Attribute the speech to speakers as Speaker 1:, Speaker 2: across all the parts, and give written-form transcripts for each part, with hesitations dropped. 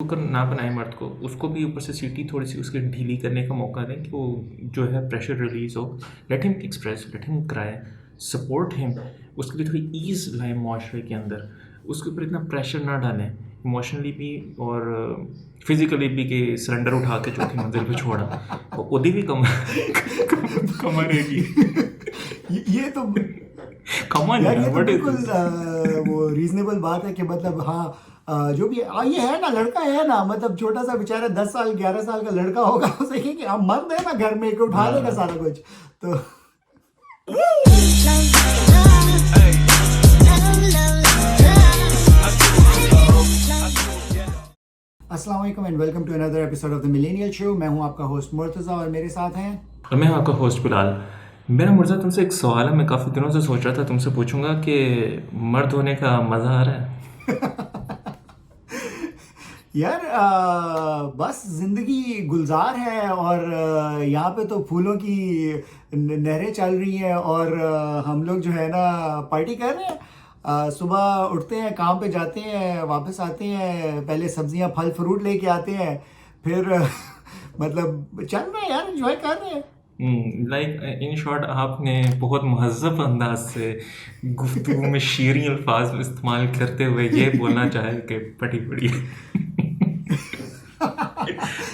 Speaker 1: Cooker ना बनाए मर्द को, उसको भी ऊपर से सीटी थोड़ी-सी उसकी ढीली करने का मौका दें कि वो जो है प्रेशर रिलीज़ हो। Let him express, let him cry, support him. उसके लिए थोड़ी ईज़ लाएँ मुआशरे के अंदर। उसके ऊपर इतना प्रेशर ना डालें, इमोशनली भी और फिज़िकली भी कि सिलेंडर उठा के चौथी मंजिल पे छोड़ा। ओहदी भी कम कम रहेगी।
Speaker 2: ये तो
Speaker 1: कम ऑन
Speaker 2: यार,
Speaker 1: यार,
Speaker 2: ये तो
Speaker 1: व्हाट इज़
Speaker 2: बिल्कुल
Speaker 1: दिस?
Speaker 2: वो रीजनेबल बात है कि मतलब हाँ, जो भी ये है ना, लड़का है ना, मतलब छोटा सा बेचारा 10 साल 11 साल का लड़का होगा, उसे कि अब मर्द है ना घर में कि उठा लेगा
Speaker 1: हाँ।
Speaker 2: सारा कुछ। तो अस्सलाम वालेकुम and welcome to another episode of the millennial show. मैं हूं आपका होस्ट मुर्तज़ा और मेरे साथ हैं
Speaker 1: और मैं हूं आपका होस्ट बिलाल। मेरा मुर्जा तुमसे एक सवाल है, मैं काफ़ी दिनों से सोच रहा था तुमसे पूछूंगा कि मर्द होने का मज़ा आ रहा है?
Speaker 2: यार, बस ज़िंदगी गुलजार है और यहाँ पे तो फूलों की नहरें चल रही हैं और हम लोग जो है ना पार्टी कर रहे हैं। सुबह उठते हैं, काम पे जाते हैं, वापस आते हैं, पहले सब्जियां फल फ्रूट लेके आते हैं, फिर मतलब चल रहे हैं यार, एंजॉय कर रहे हैं।
Speaker 1: लाइक इन शॉर्ट आपने बहुत महज़्ज़ब अंदाज से गुफ्तगू में शीरीं अल्फाज इस्तेमाल करते हुए ये बोलना चाहे कि पटी पड़ी।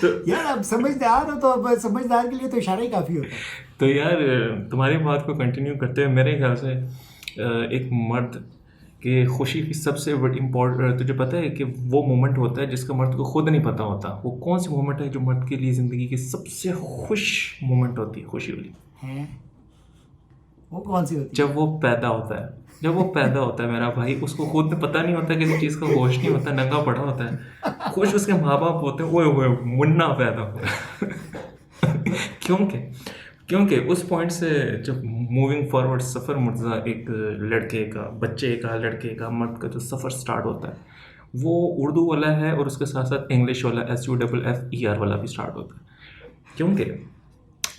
Speaker 1: तो
Speaker 2: यार, अब समझदार हो तो अब समझदार के लिए तो इशारा ही काफ़ी होता है।
Speaker 1: तो यार, तुम्हारी बात को कंटिन्यू करते हुए मेरे ख्याल से एक मर्द के खुशी की सबसे बड़ी इम्पोर्टेंट, तुझे पता है कि वो मोमेंट होता है जिसका मर्द को खुद नहीं पता होता। वो कौन सी मोमेंट है जो मर्द के लिए ज़िंदगी की सबसे खुश मोमेंट होती है, खुशी वाली?
Speaker 2: हैं? वो कौन सी होती है?
Speaker 1: जब वो पैदा होता है। जब वो पैदा होता है मेरा भाई, उसको खुद पता नहीं होता, किसी चीज़ का होश नहीं होता, नंगा पड़ा होता है। खुश उसके माँ बाप होते हैं, ओए होए मुन्ना पैदा हुआ है। क्योंकि क्योंकि उस पॉइंट से जब मूविंग फॉरवर्ड सफ़र मुर्जा एक लड़के का, बच्चे का, लड़के का, मर्द का जो सफ़र स्टार्ट होता है, वो उर्दू वाला है और उसके साथ साथ इंग्लिश वाला SUFFER वाला भी स्टार्ट होता है। क्योंकि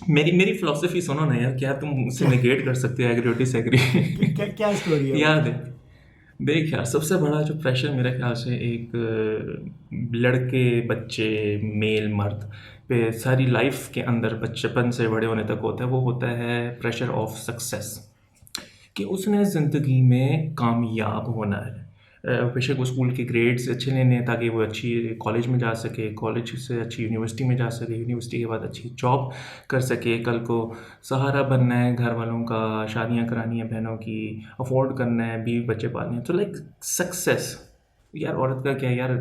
Speaker 1: मेरी मेरी फ़िलॉसफ़ी सुनो ना यार, क्या तुम मुझसे
Speaker 2: क्या
Speaker 1: नेगेट कर सकते हो, एग्री डिसएग्री?
Speaker 2: क्या क्या स्टोरी है वो?
Speaker 1: यार देख, देख यार, सबसे बड़ा जो प्रेशर मेरे ख्याल से एक लड़के, बच्चे, मेल मर्द पे सारी लाइफ के अंदर बचपन से बड़े होने तक होता है, वो होता है प्रेशर ऑफ सक्सेस, कि उसने ज़िंदगी में कामयाब होना है। बेशक वो स्कूल के ग्रेड्स अच्छे लेने हैं ताकि वो अच्छी कॉलेज में जा सके, कॉलेज से अच्छी यूनिवर्सिटी में जा सके, यूनिवर्सिटी के बाद अच्छी जॉब कर सके, कल को सहारा बनना है घर वालों का, शादियां करानी है बहनों की, अफोर्ड करना है, बीवी बच्चे पालने हैं। तो लाइक सक्सेस, यार औरत का क्या यार,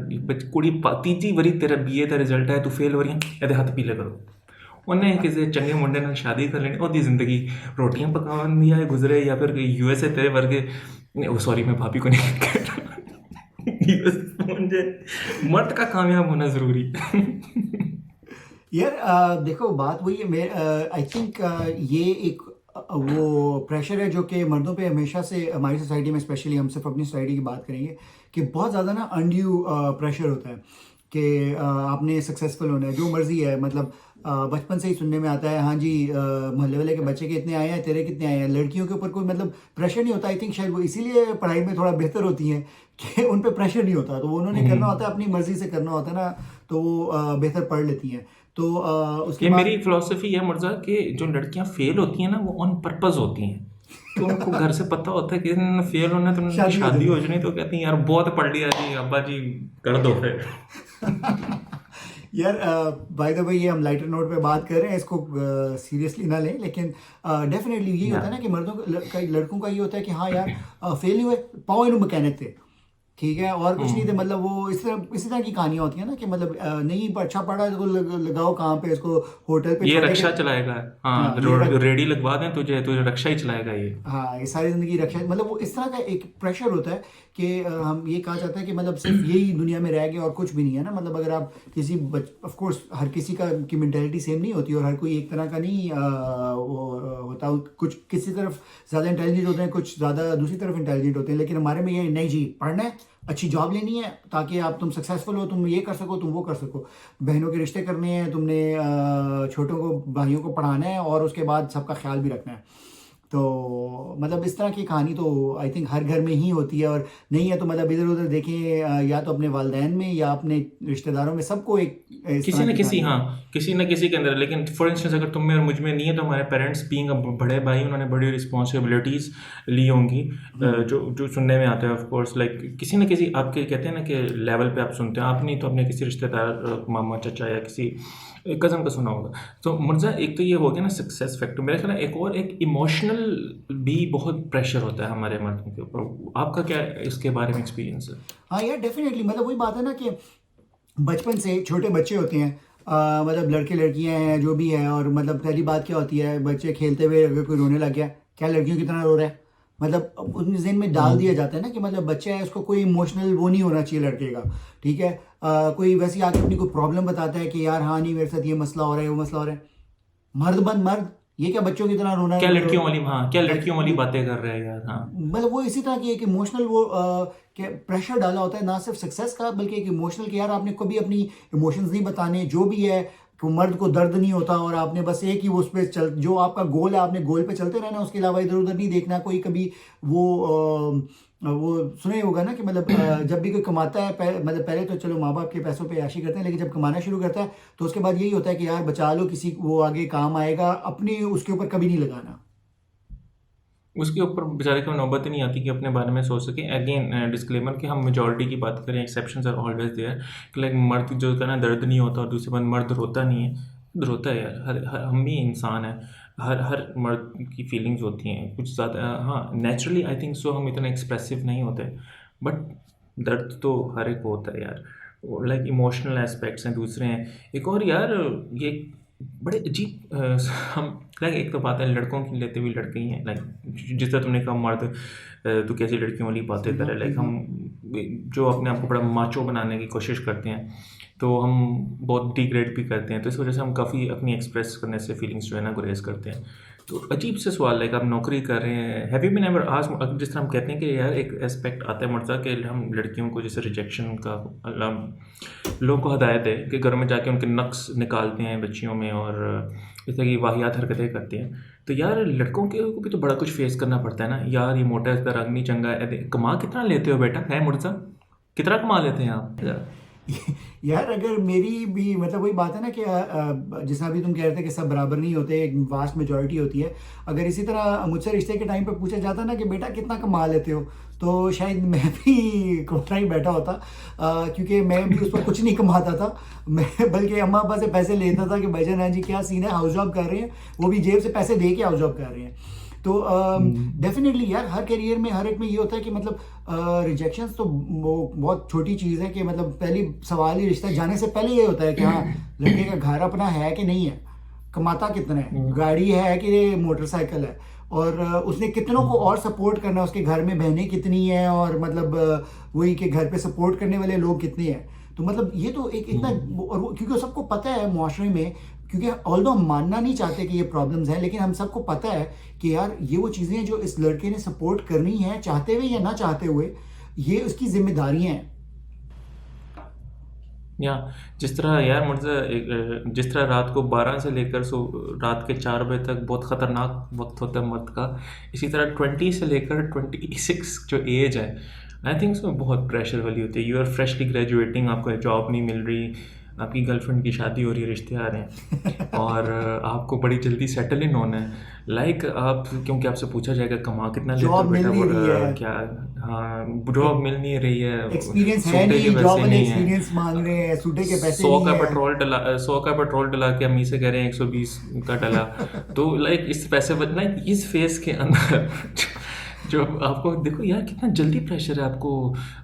Speaker 1: कुड़ी तीजी वरी तेरा BA का रिजल्ट है, तू फेल हो रही है, ਇਹਦੇ ਹੱਥ ਪੀਲੇ ਕਰੋ। ਉਹਨੇ ਕਿਸੇ ਚੰਗੇ ਮੁੰਡੇ ਨਾਲ ਸ਼ਾਦੀ ਕਰ ਲੈਣੀ, ਉਹਦੀ ਜ਼ਿੰਦਗੀ ਰੋਟੀਆਂ ਪਕਾਉਣ ਦੀ ਆਏ ਗੁਜ਼ਰੇ, या फिर USA तेरे वर्गे, सॉरी मैं भाभी को नहीं कह रहा। मुझे मर्द का कामयाब होना ज़रूरी है।
Speaker 2: यार, देखो बात वही है। मैं आई थिंक ये एक वो प्रेशर है जो कि मर्दों पे हमेशा से हमारी सोसाइटी में, स्पेशली हम सिर्फ अपनी सोसाइटी की बात करेंगे, कि बहुत ज़्यादा ना अनड्यू प्रेशर होता है कि आपने सक्सेसफुल होना है, जो मर्जी है। मतलब बचपन से ही सुनने में आता है, हाँ जी, मोहल्ले वाले के बच्चे के इतने आए हैं, तेरे कितने आए हैं। लड़कियों के ऊपर कोई मतलब प्रेशर नहीं होता। आई थिंक शायद वो इसीलिए पढ़ाई में थोड़ा बेहतर होती हैं कि उन पे प्रेशर नहीं होता, तो वो उन्होंने करना होता है, अपनी मर्जी से करना होता है ना, तो वो बेहतर पढ़ लेती हैं। तो उसके
Speaker 1: ये मेरी
Speaker 2: बाद
Speaker 1: फिलॉसफी है मुर्जा, कि जो लड़कियां फेल होती हैं ना, वो ऑन पर्पस होती हैं, कि उनको घर से पता होता है कि इन्होंने फेल होना है, तो उनकी
Speaker 2: शादी हो
Speaker 1: शादी
Speaker 2: जाती
Speaker 1: हो जानी, तो कहती हैं यार बहुत पढ़ लिया जी, अब्बा जी कर दो फिर।
Speaker 2: है। यार, बाय द वे, ये हम लाइटर नोट पे बात कर रहे हैं, इसको सीरियसली ना लें, लेकिन डेफिनेटली यही
Speaker 1: या
Speaker 2: होता है ना कि मर्दों का, लड़कों का ये होता है कि हाँ यार, फेल नहीं हुए, पाओ इन्हों मैकेनिक थे, ठीक है, और कुछ नहीं थे। मतलब वो इसी तरह की कहानियां होती हैं ना कि मतलब नहीं अच्छा पढ़ा है तो लगाओ कहाँ पे, इसको होटल पे
Speaker 1: ये
Speaker 2: छोटे के।
Speaker 1: रक्षा चलाएगा। हाँ,
Speaker 2: हाँ, ये
Speaker 1: रेडी लगवा दें तुझे, तुझे रक्षा ही चलाएगा ये।
Speaker 2: हाँ, ये सारी जिंदगी रक्षा, मतलब वो इस तरह का एक प्रेशर होता है कि हम ये कहा जाता है कि मतलब सिर्फ यही दुनिया में रह गए और कुछ भी नहीं है ना। मतलब अगर आप किसी ऑफ कोर्स हर किसी का की मेंटेलिटी सेम नहीं होती और हर कोई एक तरह का नहीं वो होता। कुछ किसी तरफ ज़्यादा इंटेलिजेंट होते हैं, कुछ ज़्यादा दूसरी तरफ इंटेलिजेंट होते हैं, लेकिन हमारे में ये नहीं जी, पढ़ना है, अच्छी जॉब लेनी है ताकि आप तुम सक्सेसफुल हो, तुम ये कर सको, तुम वो कर सको, बहनों के रिश्ते करने हैं तुमने, छोटों को भाइयों को पढ़ाना है और उसके बाद सबका ख्याल भी रखना है। तो मतलब इस तरह की कहानी तो आई थिंक हर घर में ही होती है, और नहीं है तो मतलब इधर उधर देखें या तो अपने वालदैन में या अपने रिश्तेदारों में, सबको एक इस
Speaker 1: किसी
Speaker 2: तरह
Speaker 1: न
Speaker 2: की
Speaker 1: किसी,
Speaker 2: कहानी
Speaker 1: हाँ,
Speaker 2: है।
Speaker 1: किसी न किसी के अंदर। लेकिन फॉर इंस्टेंस अगर तुम में और मुझ में नहीं है, तो हमारे पेरेंट्स बीइंग बड़े भाई, उन्होंने बड़ी रिस्पॉन्सिबिलिटीज़ ली होंगी, जो जो सुनने में आता है ऑफ कोर्स। लाइक किसी न किसी आपके कहते हैं ना कि लेवल पे आप सुनते हो, आप नहीं तो अपने किसी रिश्तेदार, मामा चाचा या किसी कज़न का सुना होगा। तो मुर्जा, एक तो ये हो गया ना सक्सेस फैक्टर, मेरा ख्याल है एक और एक इमोशनल भी बहुत प्रेशर होता है हमारे मर्दों के ऊपर। आपका क्या इसके बारे में एक्सपीरियंस है?
Speaker 2: हाँ यार डेफिनेटली, मतलब वही बात है ना कि बचपन से छोटे बच्चे होते हैं, मतलब लड़के लड़कियां हैं जो भी है, और मतलब पहली बात क्या होती है, बच्चे खेलते हुए अगर कोई रोने लग गया, क्या लड़कियों की तरह रो रहा है, मतलब उनके जहन में डाल दिया जाता है ना कि मतलब बच्चा है, उसको कोई इमोशनल वो नहीं होना चाहिए लड़के का, ठीक है। कोई वैसे आके अपनी कोई प्रॉब्लम बताता है कि यार हाँ नहीं मेरे साथ ये मसला हो रहा है, वो मसला हो रहा है, मर्द बंद मर्द, ये क्या बच्चों की तरह रोना
Speaker 1: क्या
Speaker 2: रो,
Speaker 1: लड़कियों वाली, हाँ, क्या लड़कियों वाली
Speaker 2: बच,
Speaker 1: बातें कर रहे हैं यार, हाँ।
Speaker 2: मतलब वो इसी तरह की एक इमोशनल वो के प्रेशर डाला होता है, ना सिर्फ सक्सेस का बल्कि एक इमोशनल कि यार आपने कभी अपनी इमोशंस नहीं बताने, जो भी है कि मर्द को दर्द नहीं होता, और आपने बस एक ही उस पे चल, जो आपका गोल है आपने गोल पे चलते रहना, उसके अलावा इधर उधर नहीं देखना। कोई कभी वो सुने होगा ना कि मतलब जब भी कोई कमाता है मतलब पहले तो चलो माँ बाप के पैसों पे याशी करते हैं, लेकिन जब कमाना शुरू करता है तो उसके बाद यही होता है कि यार बचा लो, किसी वो आगे काम आएगा, अपनी उसके ऊपर कभी नहीं लगाना।
Speaker 1: उसके ऊपर बेचारे को नौबत ही नहीं आती कि अपने बारे में सोच सके। अगेन डिस्क्लेमर कि हम मेजॉरिटी की बात करें, एक्सेप्शंस आर ऑलवेज देयर, कि लाइक मर्द जो का ना दर्द नहीं होता, और दूसरी बात मर्द रोता नहीं है। रोता है यार, हम भी इंसान हैं, हर हर मर्द की फीलिंग्स होती हैं कुछ ज़्यादा, हाँ, नेचुरली आई थिंक सो हम इतने एक्सप्रेसिव नहीं होते, बट दर्द तो हर एक को होता है यार। लाइक इमोशनल एस्पेक्ट्स हैं, दूसरे हैं। एक और यार, ये बड़े अजीब हम लाइक, एक तो बात है लड़कों की लेते हुए लड़के ही हैं, लाइक जिस तरह तुमने कहा मर्द, तो कैसी लड़कियों वाली बातें करे, लाइक हम जो अपने आप को बड़ा माचो बनाने की कोशिश करते हैं, तो हम बहुत डिग्रेड भी करते हैं, तो इस वजह से हम काफ़ी अपनी एक्सप्रेस करने से फीलिंग्स जो है ना गुरेज करते हैं। तो अजीब से सवाल है कि आप नौकरी कर रहे हैं, have you been ever asked, जिस तरह हम कहते हैं कि यार एक एस्पेक्ट आता है मर्जा कि हम लड़कियों को जैसे रिजेक्शन का, लोगों को हदायत है कि घर में जाके उनके नक्स निकालते हैं बच्चियों में, और इस तरह की वाहियात हरकतें करते हैं। तो यार लड़कों के को भी तो बड़ा कुछ फेस करना पड़ता है ना यार, ये मोटा है, इसका रंग नहीं चंगा है, कमा कितना लेते हो बेटा, है मुर्जा, कितना कमा लेते हैं आप यार?
Speaker 2: यार अगर मेरी भी मतलब वही बात है ना कि जैसा अभी तुम कह रहे थे कि सब बराबर नहीं होते, एक वास्ट मेजोरिटी होती है। अगर इसी तरह मुझसे रिश्ते के टाइम पे पूछा जाता ना कि बेटा कितना कमा लेते हो, तो शायद मैं भी कोठा ही बैठा होता, क्योंकि मैं भी उस पर कुछ नहीं कमाता था। मैं बल्कि अम्मा अब्बा से पैसे लेता था कि भाईजान हाँ जी क्या सीन है, हाउस जॉब कर रहे हैं, वो भी जेब से पैसे दे के हाउस जॉब कर रहे हैं। तो डेफिनेटली यार हर करियर में हर एक में ये होता है कि मतलब रिजेक्शंस तो वो बहुत छोटी चीज़ है कि मतलब पहली सवाल ही रिश्ता जाने से पहले ये होता है कि हाँ लड़के का घर अपना है कि नहीं है, कमाता कितना है, गाड़ी है कि मोटरसाइकिल है, और उसने कितनों को और सपोर्ट करना है, उसके घर में बहनें कितनी हैं, और मतलब वही कि घर पे सपोर्ट करने वाले लोग कितने हैं। तो मतलब ये तो एक इतना, और क्योंकि सबको पता है मुआशरे में, क्योंकि ऑल्दो हम मानना नहीं चाहते कि ये प्रॉब्लम्स हैं, लेकिन हम सबको पता है कि यार ये वो चीज़ें हैं जो इस लड़के ने सपोर्ट करनी है, चाहते हुए या ना चाहते हुए, ये उसकी जिम्मेदारियां हैं।
Speaker 1: या जिस तरह यार मुझे जिस तरह रात को 12 से लेकर रात के 4 बजे तक बहुत ख़तरनाक वक्त होता है मर्द का, इसी तरह 20 से लेकर 26 जो एज है, आई थिंक उसमें बहुत प्रेशर वाली होती है। यू आर फ्रेशली ग्रेजुएटिंग, आपको जॉब नहीं मिल रही, आपकी गर्लफ्रेंड की शादी हो रही है, रिश्ते आ रहे हैं, और आपको बड़ी जल्दी सेटल इन होना है। लाइक आप, क्योंकि आपसे पूछा जाएगा कमा कितना लेते हो
Speaker 2: जॉब मिल
Speaker 1: बेटा,
Speaker 2: नहीं
Speaker 1: और
Speaker 2: रही है,
Speaker 1: क्या, हाँ, जॉब मिल नहीं रही है,
Speaker 2: एक्सपीरियंस है
Speaker 1: सूटे के
Speaker 2: नहीं, जॉब
Speaker 1: पैसे
Speaker 2: वाले
Speaker 1: नहीं है,
Speaker 2: एक्सपीरियंस मांग रहे हैं, सूटे के पैसे
Speaker 1: 100
Speaker 2: नहीं
Speaker 1: का
Speaker 2: है।
Speaker 1: पेट्रोल डला, 100 का पेट्रोल डला के अम्मी से कह रहे हैं 120 का डला। तो लाइक इस पैसे बचना, इस फेस के अंदर जो आपको देखो यार कितना जल्दी प्रेशर है आपको,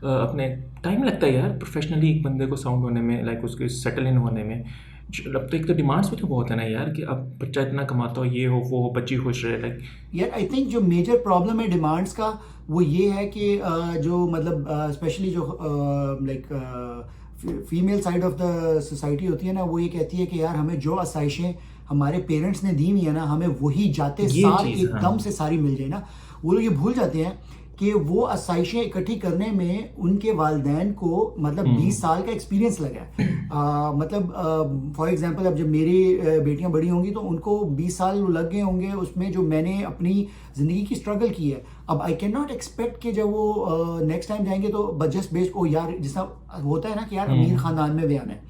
Speaker 1: अपने टाइम लगता है यार प्रोफेशनली एक बंदे को साउंड होने में, लाइक उसके सेटल इन होने में। अब तो एक तो डिमांड्स भी तो बहुत है ना यार, कि अब बच्चा इतना कमाता हो, ये हो वो हो, बच्ची खुश रहे, लाइक।
Speaker 2: यार आई थिंक जो मेजर प्रॉब्लम है डिमांड्स का वो ये है कि जो मतलब स्पेशली जो like female side of the society होती है ना, वो ये कहती है कि यार हमें जो आसाइशें हमारे पेरेंट्स ने दी हुई है ना, हमें वही जाते
Speaker 1: ये
Speaker 2: सार
Speaker 1: चीज़, हाँ।
Speaker 2: एकदम से सारी मिल जाए ना। वो लोग ये भूल जाते हैं कि वो आसाइशें इकट्ठी करने में उनके वालिदैन को मतलब 20 साल का एक्सपीरियंस लगा है। मतलब फॉर एग्जांपल अब जब मेरी बेटियां बड़ी होंगी तो उनको 20 साल लग गए होंगे उसमें जो मैंने अपनी ज़िंदगी की स्ट्रगल की है। अब आई कैन नॉट एक्सपेक्ट कि जब वो नेक्स्ट टाइम जाएंगे तो जस्ट बेस्ड ओ यार जैसा होता है ना कि यार अमीर खानदान में बयान है,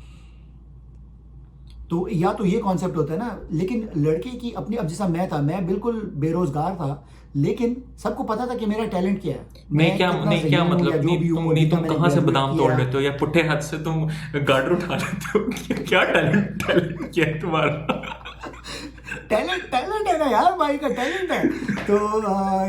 Speaker 2: तो या तो ये कॉन्सेप्ट होता है ना। लेकिन लड़के की अपनी, अब जैसा मैं था, मैं बिल्कुल बेरोजगार था, लेकिन सबको पता था कि मेरा टैलेंट क्या है, मैं कितना
Speaker 1: नहीं क्या
Speaker 2: ज़हीन हूँ या
Speaker 1: मतलब
Speaker 2: जो भी हूँ, अभी
Speaker 1: तुम
Speaker 2: तक मैंने
Speaker 1: कहाँ से
Speaker 2: ग्रेजुएट
Speaker 1: बादाम तोड़
Speaker 2: किया।
Speaker 1: लेते हो या पुट्ठे हाथ से तुम गार्डर उठा लेते हो? क्या टैलेंट टैलेंट क्या है तुम्हारा?
Speaker 2: टैलेंट है ना यार, भाई का टैलेंट है। तो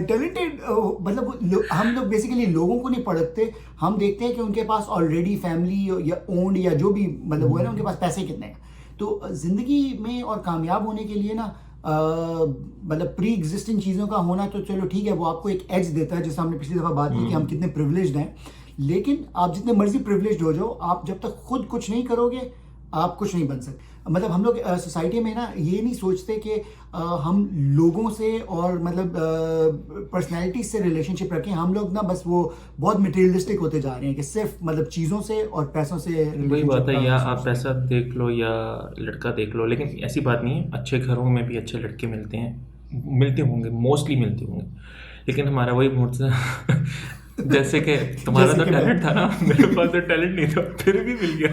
Speaker 2: टैलेंटेड मतलब हम लोग बेसिकली लोगों को नहीं पढ़ते, हम देखते हैं कि उनके पास ऑलरेडी फैमिली या ओन्ड या जो भी मतलब वो है ना, उनके पास पैसे कितने हैं। तो जिंदगी में और कामयाब होने के लिए ना मतलब प्री एग्जिस्टिंग चीज़ों का होना तो चलो ठीक है, वो आपको एक एज देता है, जैसे हमने पिछली दफ़ा बात की कि हम कितने प्रिविलेज्ड हैं। लेकिन आप जितने मर्जी प्रिविलेज्ड हो जाओ, आप जब तक खुद कुछ नहीं करोगे आप कुछ नहीं बन सकते। मतलब हम लोग सोसाइटी में ना ये नहीं सोचते कि हम लोगों से और मतलब पर्सनैलिटी से रिलेशनशिप रखें। हम लोग ना बस वो बहुत मटेरियलिस्टिक होते जा रहे हैं कि सिर्फ मतलब चीज़ों से और पैसों से
Speaker 1: वही बात
Speaker 2: रिलेशनशिप
Speaker 1: है,
Speaker 2: का
Speaker 1: या आप
Speaker 2: सोचते हैं।
Speaker 1: पैसा देख लो या लड़का देख लो, लेकिन ऐसी बात नहीं है, अच्छे घरों में भी अच्छे लड़के मिलते हैं, मिलते होंगे, मोस्टली मिलते होंगे। लेकिन हमारा वही मूड था जैसे कि तुम्हारा
Speaker 2: जैसे
Speaker 1: तो
Speaker 2: कि मैं
Speaker 1: टैलेंट था ना, मेरे पास तो टैलेंट नहीं था, फिर भी मिल गया।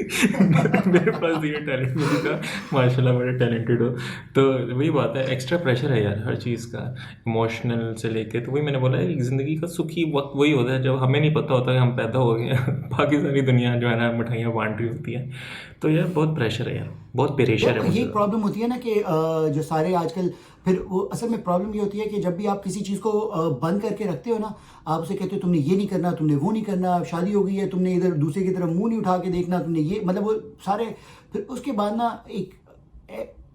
Speaker 1: मेरे पास ये टैलेंट नहीं था, माशाल्लाह बड़े टैलेंटेड हो। तो वही बात है, एक्स्ट्रा प्रेशर है यार हर चीज़ का, इमोशनल से लेके। तो वही मैंने बोला है, ज़िंदगी का सुखी वक्त वही होता है जब हमें नहीं पता होता कि हम पैदा हो गए हैं बाकी सारी दुनिया जो है ना मिठाइयाँ बांट रही होती है। तो यार बहुत प्रेशर है यार, बहुत प्रेशर
Speaker 2: यार
Speaker 1: है
Speaker 2: यही
Speaker 1: मुझे।
Speaker 2: प्रॉब्लम होती है ना कि जो सारे आजकल फिर वो असल में प्रॉब्लम ये होती है कि जब भी आप किसी चीज़ को बंद करके रखते हो ना, आप उसे कहते हो तुमने ये नहीं करना, तुमने वो नहीं करना, शादी हो गई है, तुमने इधर दूसरे की तरफ मुंह नहीं उठा के देखना, तुमने ये मतलब वो सारे। फिर उसके बाद ना एक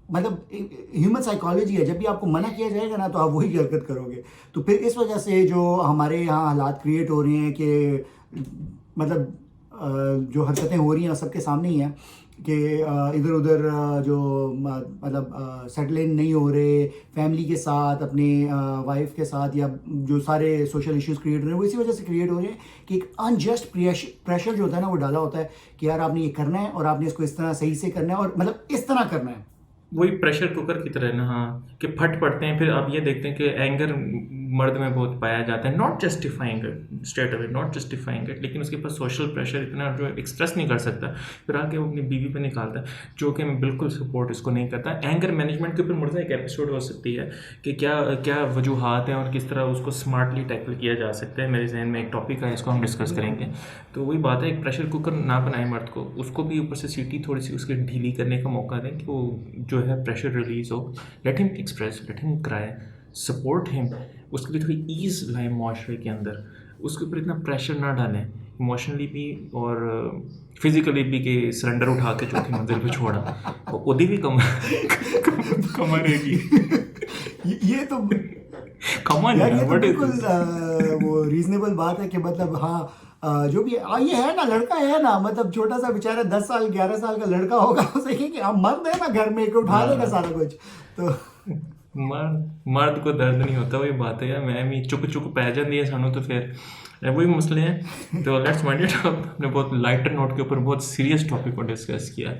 Speaker 2: मतलब ह्यूमन साइकोलॉजी है, जब भी आपको मना किया जाएगा ना तो आप वही हरकत करोगे। तो फिर इस वजह से जो हमारे यहाँ हालात क्रिएट हो रहे हैं कि मतलब जो हरकतें हो रही हैं सबके सामने ही हैं कि इधर उधर जो मतलब सेटल इन नहीं हो रहे फैमिली के साथ, अपने वाइफ के साथ, या जो सारे सोशल इश्यूज क्रिएट हो रहे हैं वो इसी वजह से क्रिएट हो रहे हैं कि एक अनजस्ट प्रेशर जो होता है ना वो डाला होता है कि यार आपने ये करना है और आपने इसको इस तरह सही से करना है और मतलब इस तरह करना है।
Speaker 1: वही प्रेशर कुकर की तरह ना, हाँ, कि फट पड़ते हैं। फिर आप ये देखते हैं कि एंगर मर्द में बहुत पाया जाता है, not justifying it straight away, not justifying it, लेकिन उसके पास सोशल प्रेशर इतना जो एक्सप्रेस नहीं कर सकता, फिर आके वो अपनी बीवी पे निकालता है, जो कि मैं बिल्कुल सपोर्ट इसको नहीं करता। एंगर मैनेजमेंट के ऊपर मुझे एक एपिसोड हो सकती है कि क्या क्या वजूहात हैं और किस तरह उसको स्मार्टली टैकल किया जा सकता है। मेरे जहन में एक टॉपिक है, इसको हम डिस्कस करेंगे। तो वही बात है, एक प्रेशर कुकर ना बनाए मर्द को, उसको भी ऊपर से सीटी थोड़ी सी उसकी ढीली करने का मौका दें कि वो जो है प्रेशर रिलीज हो। Let him express, let him cry, support him, उसके लिए थोड़ी ईज लाए माशरे के अंदर, उसके ऊपर इतना प्रेशर ना डालें इमोशनली भी और फिजिकली भी कि सिलेंडर उठा के चौथी मंजिल पे छोड़ा, ओदी भी कम रहेगी।
Speaker 2: ये तो
Speaker 1: कमन
Speaker 2: यार
Speaker 1: है,
Speaker 2: ये तो
Speaker 1: व्हाट इज
Speaker 2: बिल्कुल
Speaker 1: दिस?
Speaker 2: वो रीजनेबल बात है कि मतलब हाँ जो भी ये है ना, लड़का है ना, मतलब छोटा सा बेचारा 10 साल 11 साल का लड़का होगा, उसे कि हम मर्द है ना घर में कि उठा लेगा सारा कुछ। तो
Speaker 1: मर्द को दर्द नहीं होता, वही बात है यार। मैं भी चुक चुक पै जाती है सानू, तो फिर वही मसले हैं। तो लेट्स माइंड इट अप, हमने बहुत लाइटर नोट के ऊपर बहुत सीरियस टॉपिक को डिस्कस किया।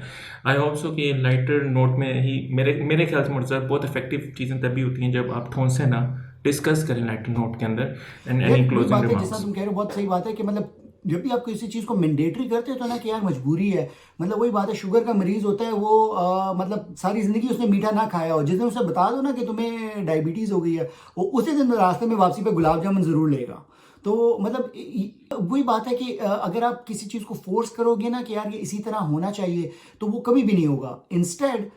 Speaker 1: आई होप सो कि लाइटर नोट में ही मेरे ख्याल से मुझे बहुत इफेक्टिव चीज़ें तभी होती हैं जब आप ठोंसे ना डिस्कस करें लाइटर नोट के अंदर। एंड
Speaker 2: यार
Speaker 1: एनी
Speaker 2: वही
Speaker 1: क्लोजिंग
Speaker 2: बात है जैसा
Speaker 1: रिमार्क्स?
Speaker 2: तुम कह रहे हो, बहुत सही बात है कि मतलब जब भी आप किसी चीज़ को मैंडेटरी करते हो तो ना कि यार मजबूरी है। मतलब वही बात है, शुगर का मरीज होता है वो मतलब सारी जिंदगी उसने मीठा ना खाया हो, जिस दिन उसे बता दो ना कि तुम्हें डायबिटीज हो गई है, वो उसी दिन रास्ते में वापसी पे गुलाब जामुन जरूर लेगा। तो मतलब वही बात है कि अगर आप किसी चीज़ को फोर्स करोगे ना कि यार ये इसी तरह होना चाहिए, तो वो कभी भी नहीं होगा। इंस्टेड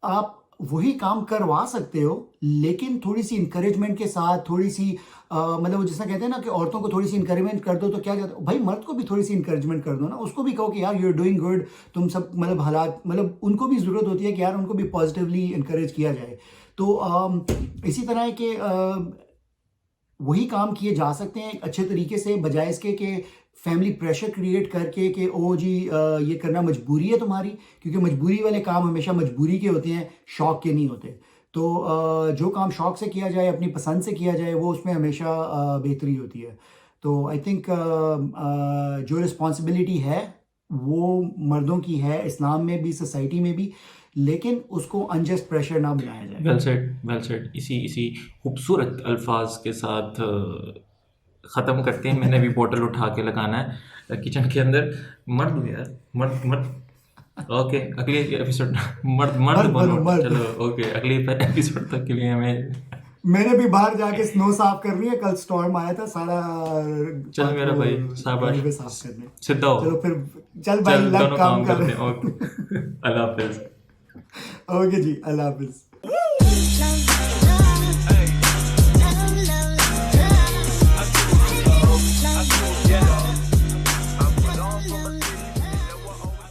Speaker 2: आप वही काम करवा सकते हो, लेकिन थोड़ी सी इंकरेजमेंट के साथ, थोड़ी सी मतलब वो जैसा कहते हैं ना कि औरतों को थोड़ी सी इंकरेजमेंट कर दो तो क्या कहते हो भाई, मर्द को भी थोड़ी सी इंकरेजमेंट कर दो ना, उसको भी कहो कि यार यू आर डूइंग गुड, तुम सब मतलब हालात मतलब उनको भी ज़रूरत होती है कि यार उनको भी पॉजिटिवली इंकरेज किया जाए। तो इसी तरह है कि वही काम किए जा सकते हैं एक अच्छे तरीके से, बजाय इसके कि फैमिली प्रेशर क्रिएट करके कि ओ जी ये करना मजबूरी है तुम्हारी, क्योंकि मजबूरी वाले काम हमेशा मजबूरी के होते हैं, शौक के नहीं होते। तो जो काम शौक से किया जाए, अपनी पसंद से किया जाए, वो उसमें हमेशा बेहतरी होती है। तो आई थिंक जो रिस्पॉन्सिबिलिटी है वो मर्दों की है, इस्लाम में भी, सोसाइटी में भी, लेकिन उसको अनजस्ट प्रेशर ना बनाया जाए।
Speaker 1: Well said, well said. इसी इसी खूबसूरत अल्फाज के साथ ख़त्म करते हैं। मैंने भी बोतल उठा के लगाना है किचन के अंदर। मर्द हो यार, मर्द मर्द। ओके, अगले एपिसोड मर्द मर्द
Speaker 2: मर्द
Speaker 1: बनो।
Speaker 2: बनो, मर्द।
Speaker 1: चलो ओके, अगले एपिसोड तक के लिए हमें
Speaker 2: मैंने भी बाहर जाके स्नो साफ करनी है, कल स्टॉर्म आया था, सारा
Speaker 1: चल मेरा भाई, शाबाश,
Speaker 2: ड्राइवे साफ करने।
Speaker 1: सीधा हो।
Speaker 2: चलो फिर, चल भाई,
Speaker 1: चल
Speaker 2: लग
Speaker 1: दोनों
Speaker 2: काम
Speaker 1: काम
Speaker 2: कर।
Speaker 1: करते हैं। ओके, अल्लाह हाफिज़।
Speaker 2: ओके जी, अल्लाह हाफिज।